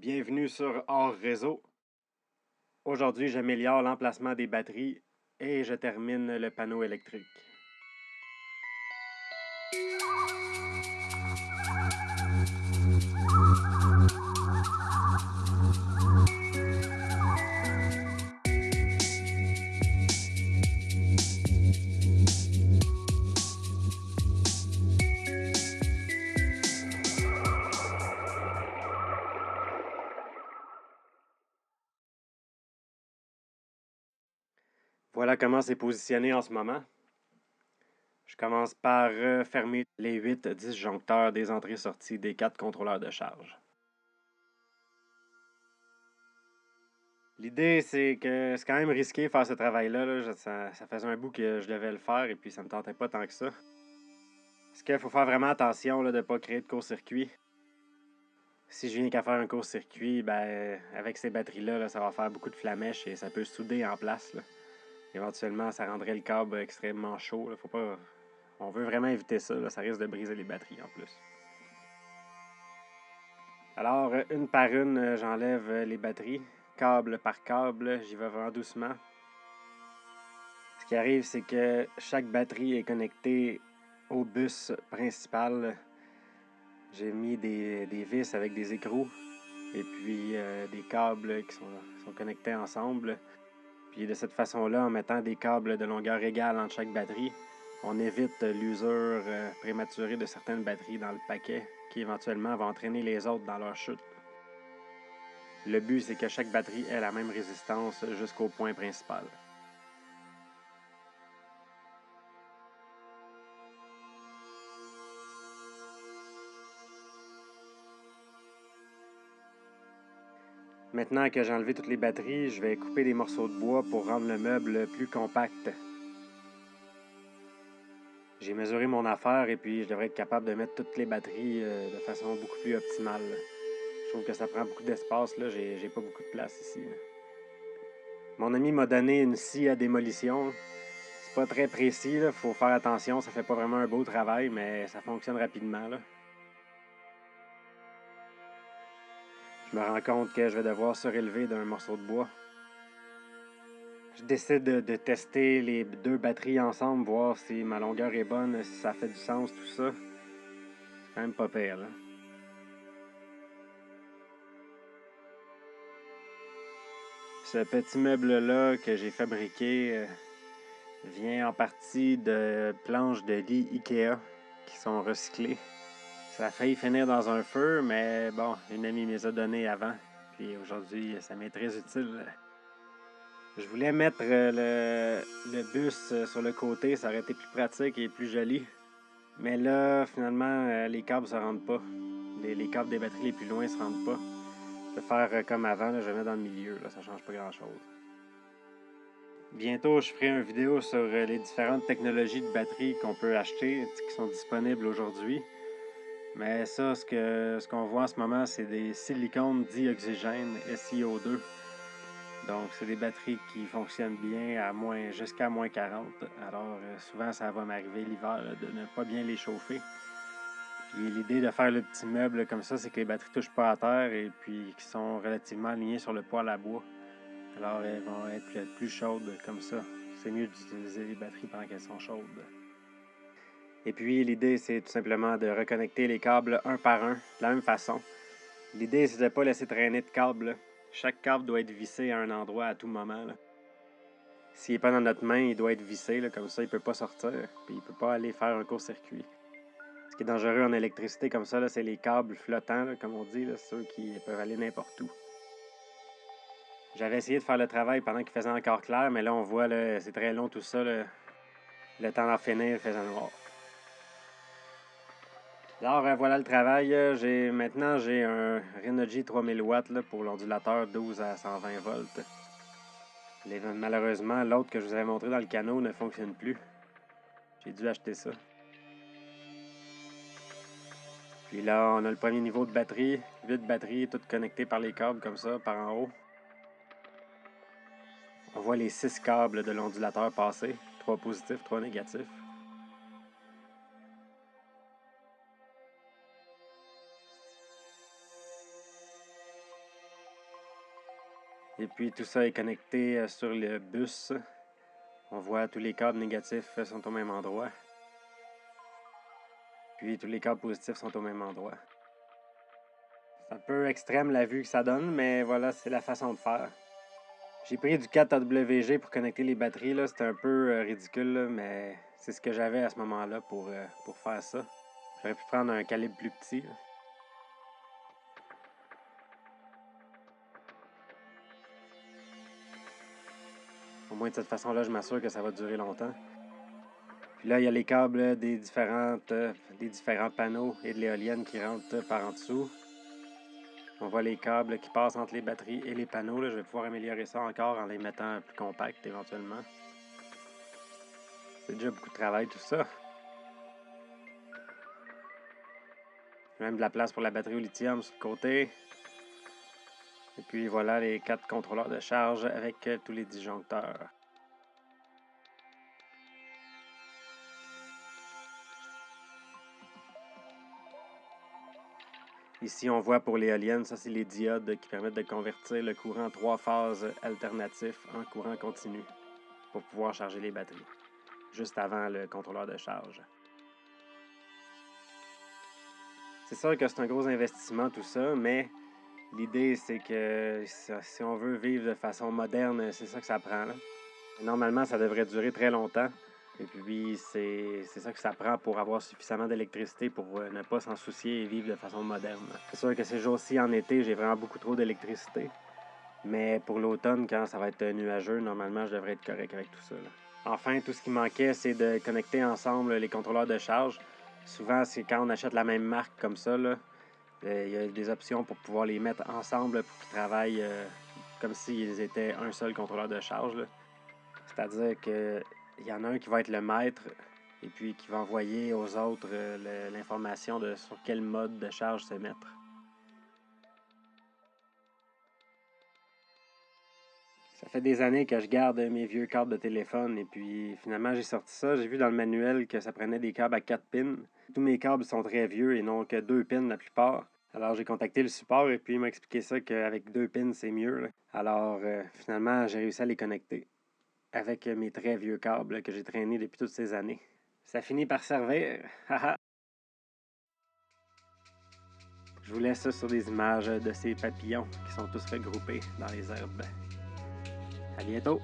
Bienvenue sur Hors Réseau. Aujourd'hui, j'améliore l'emplacement des batteries et je termine le panneau électrique. Voilà comment c'est positionné en ce moment. Je commence par fermer les 8 disjoncteurs des entrées-sorties des 4 contrôleurs de charge. L'idée, c'est que c'est quand même risqué de faire ce travail-là. Ça faisait un bout que je devais le faire et puis ça me tentait pas tant que ça. Parce qu'il faut faire vraiment attention de ne pas créer de court-circuit. Si je viens qu'à faire un court-circuit, ben, avec ces batteries-là, ça va faire beaucoup de flamèches et ça peut souder en place. Là. Éventuellement, ça rendrait le câble extrêmement chaud. Là. Faut pas... On veut vraiment éviter ça. Là. Ça risque de briser les batteries en plus. Alors, une par une, j'enlève les batteries. Câble par câble, j'y vais vraiment doucement. Ce qui arrive, c'est que chaque batterie est connectée au bus principal. J'ai mis des vis avec des écrous et puis des câbles qui sont connectés ensemble. Puis de cette façon-là, en mettant des câbles de longueur égale entre chaque batterie, on évite l'usure prématurée de certaines batteries dans le paquet qui éventuellement va entraîner les autres dans leur chute. Le but, c'est que chaque batterie ait la même résistance jusqu'au point principal. Maintenant que j'ai enlevé toutes les batteries, je vais couper des morceaux de bois pour rendre le meuble plus compact. J'ai mesuré mon affaire et puis je devrais être capable de mettre toutes les batteries de façon beaucoup plus optimale. Je trouve que ça prend beaucoup d'espace, là. J'ai pas beaucoup de place ici. Là. Mon ami m'a donné une scie à démolition. C'est pas très précis, il faut faire attention. Ça fait pas vraiment un beau travail, mais ça fonctionne rapidement. Là. Je me rends compte que je vais devoir surélever d'un morceau de bois. Je décide de tester les deux batteries ensemble, voir si ma longueur est bonne, si ça fait du sens, tout ça. C'est quand même pas pire, là. Ce petit meuble-là que j'ai fabriqué vient en partie de planches de lit Ikea qui sont recyclées. Ça a failli finir dans un feu, mais bon, une amie me les a données avant. Puis aujourd'hui, ça m'est très utile. Je voulais mettre le bus sur le côté, ça aurait été plus pratique et plus joli. Mais là, finalement, les câbles se rendent pas. Les câbles des batteries les plus loin se rendent pas. Je vais faire comme avant, là, je vais mettre dans le milieu, là, ça change pas grand-chose. Bientôt, je ferai une vidéo sur les différentes technologies de batterie qu'on peut acheter, qui sont disponibles aujourd'hui. Mais ça, ce qu'on voit en ce moment, c'est des silicones dioxygène SiO2. Donc, c'est des batteries qui fonctionnent bien à jusqu'à moins 40. Alors, souvent, ça va m'arriver l'hiver de ne pas bien les chauffer. Puis l'idée de faire le petit meuble comme ça, c'est que les batteries ne touchent pas à terre et puis qu'ils sont relativement alignées sur le poêle à bois. Alors, elles vont être plus chaudes comme ça. C'est mieux d'utiliser les batteries pendant qu'elles sont chaudes. Et puis, l'idée, c'est tout simplement de reconnecter les câbles un par un, de la même façon. L'idée, c'est de ne pas laisser traîner de câbles. Chaque câble doit être vissé à un endroit à tout moment. S'il n'est pas dans notre main, il doit être vissé, là, comme ça, il ne peut pas sortir. Puis il ne peut pas aller faire un court-circuit. Ce qui est dangereux en électricité comme ça, là, c'est les câbles flottants, là, comme on dit, là, ceux qui peuvent aller n'importe où. J'avais essayé de faire le travail pendant qu'il faisait encore clair, mais là, on voit, là, c'est très long tout ça. Là. Le temps d'en finir, il faisait noir. Alors, voilà le travail. Maintenant, j'ai un Renogy 3000 watts là, pour l'ondulateur 12 à 120 volts. Malheureusement, l'autre que je vous avais montré dans le canot ne fonctionne plus. J'ai dû acheter ça. Puis là, on a le premier niveau de batterie. 8 batteries, toutes connectées par les câbles comme ça, par en haut. On voit les 6 câbles de l'ondulateur passer. 3 positifs, 3 négatifs. Et puis tout ça est connecté sur le bus. On voit tous les câbles négatifs sont au même endroit. Puis tous les câbles positifs sont au même endroit. C'est un peu extrême la vue que ça donne, mais voilà, c'est la façon de faire. J'ai pris du 4AWG pour connecter les batteries. Là. C'était un peu ridicule, là, mais c'est ce que j'avais à ce moment-là pour faire ça. J'aurais pu prendre un calibre plus petit. Là. Au moins, de cette façon-là, je m'assure que ça va durer longtemps. Puis là, il y a les câbles des différents panneaux et de l'éolienne qui rentrent par en dessous. On voit les câbles qui passent entre les batteries et les panneaux. Là. Je vais pouvoir améliorer ça encore en les mettant plus compacts éventuellement. C'est déjà beaucoup de travail tout ça. Même de la place pour la batterie au lithium sur le côté. Et puis voilà les 4 contrôleurs de charge avec tous les disjoncteurs. Ici, on voit pour l'éolienne, ça c'est les diodes qui permettent de convertir le courant 3 phases alternatif en courant continu pour pouvoir charger les batteries, juste avant le contrôleur de charge. C'est sûr que c'est un gros investissement tout ça, mais l'idée c'est que si on veut vivre de façon moderne, c'est ça que ça prend. Là. Normalement, ça devrait durer très longtemps. Et puis, c'est ça que ça prend pour avoir suffisamment d'électricité pour ne pas s'en soucier et vivre de façon moderne. C'est sûr que ces jours-ci, en été, j'ai vraiment beaucoup trop d'électricité. Mais pour l'automne, quand ça va être nuageux, normalement, je devrais être correct avec tout ça. Là. Enfin, tout ce qui manquait, c'est de connecter ensemble les contrôleurs de charge. Souvent, c'est quand on achète la même marque comme ça, là, il y a des options pour pouvoir les mettre ensemble pour qu'ils travaillent comme s'ils étaient un seul contrôleur de charge. Là. C'est-à-dire qu'il y en a un qui va être le maître et puis qui va envoyer aux autres l'information de sur quel mode de charge se mettre. Ça fait des années que je garde mes vieux câbles de téléphone et puis finalement j'ai sorti ça. J'ai vu dans le manuel que ça prenait des câbles à 4 pins. Tous mes câbles sont très vieux et n'ont que 2 pins la plupart. Alors j'ai contacté le support et puis il m'a expliqué ça qu'avec 2 pins c'est mieux. Là. Alors finalement j'ai réussi à les connecter avec mes très vieux câbles que j'ai traînés depuis toutes ces années. Ça finit par servir. Je vous laisse sur des images de ces papillons qui sont tous regroupés dans les herbes. À bientôt!